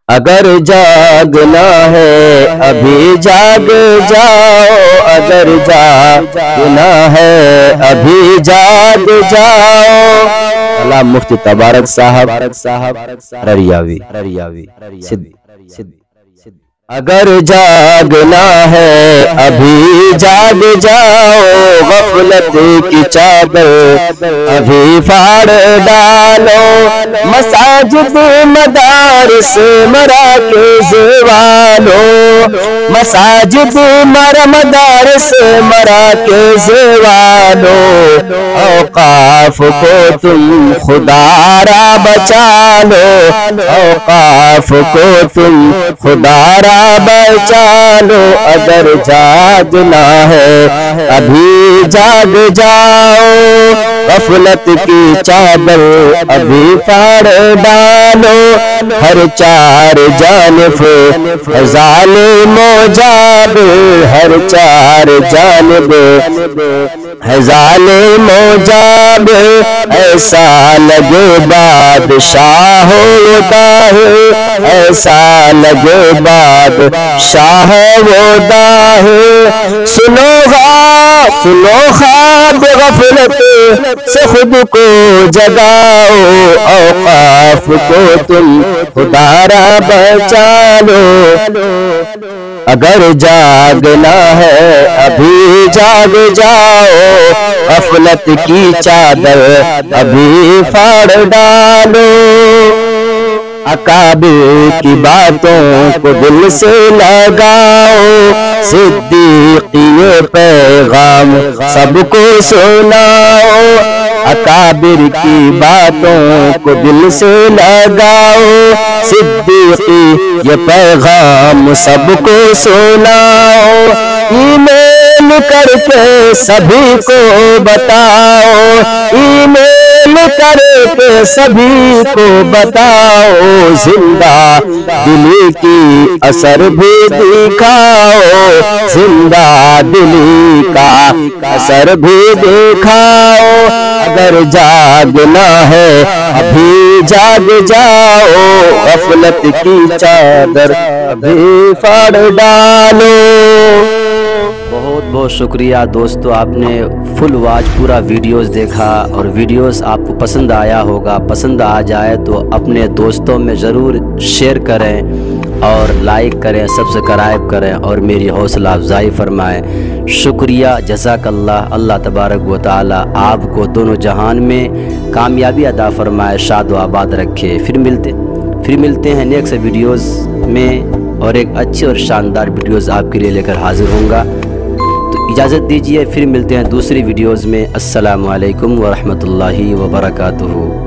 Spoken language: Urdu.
اگر جاگنا ہے ابھی جاگ جاؤ، اگر جاگنا ہے ابھی جاگ جاؤ۔ علامہ مفتی تبارک صاحب رریاوی۔ اگر جاگنا ہے ابھی جاگ جاؤ، غفلت کی چادر ابھی پھاڑ ڈالو، مساجد مدارس مراکز والو، مساجد مدارس مراکز والو، اوقاف کو تم خدا را بچا لو، اوقاف کو تم خدا را بچا لو۔ اگر جاگنا ہے ابھی جاگ جاؤ، غفلت کی چادر ابھی پھاڑ ڈالو، ہر چار جانب ظالم و جابر، ہر چار جانب ظالم و جابر، ایسا لگے بادشاہ و داہر، ایسا لگے بادشاہ و داہر۔ سنو خواب غفلت سے خود کو جگاؤ، اوقاف کو تم خدا را بچا لو۔ اگر جاگنا ہے ابھی جاگ جاؤ، غفلت کی چادر ابھی پھاڑ ڈالو۔ اکابر کی باتوں کو دل سے لگاؤ، صدیقی پیغام سب کو سناؤ، اکابر کی باتوں کو دل سے لگاؤ، صدیقی یہ پیغام سب کو سناؤ، ای میل کر کے سبھی کو بتاؤ، ای میل کر کے سبھی کو بتاؤ، زندہ دلی کی اثر بھی دکھاؤ، زندہ دلی کا اثر بھی دکھاؤ۔ اگر جاگنا ہے ابھی جاگ جاؤ، غفلت کی چادر ابھی پھاڑ ڈالو۔ بہت بہت شکریہ دوستو، آپ نے فل واچ پورا ویڈیوز دیکھا، اور ویڈیوز آپ کو پسند آیا ہوگا۔ پسند آ جائے تو اپنے دوستوں میں ضرور شیئر کریں اور لائک کریں، سبسکرائب کریں اور میری حوصلہ افزائی فرمائیں۔ شکریہ، جزاک اللہ۔ اللہ تبارک و تعالی آپ کو دونوں جہان میں کامیابی عطا فرمائے، شاد و آباد رکھے۔ پھر ملتے ہیں نیکسٹ ویڈیوز میں، اور ایک اچھی اور شاندار ویڈیوز آپ کے لیے لے کر حاضر ہوں گا۔ تو اجازت دیجیے، پھر ملتے ہیں دوسری ویڈیوز میں۔ السلام علیکم ورحمۃ اللہ وبرکاتہ۔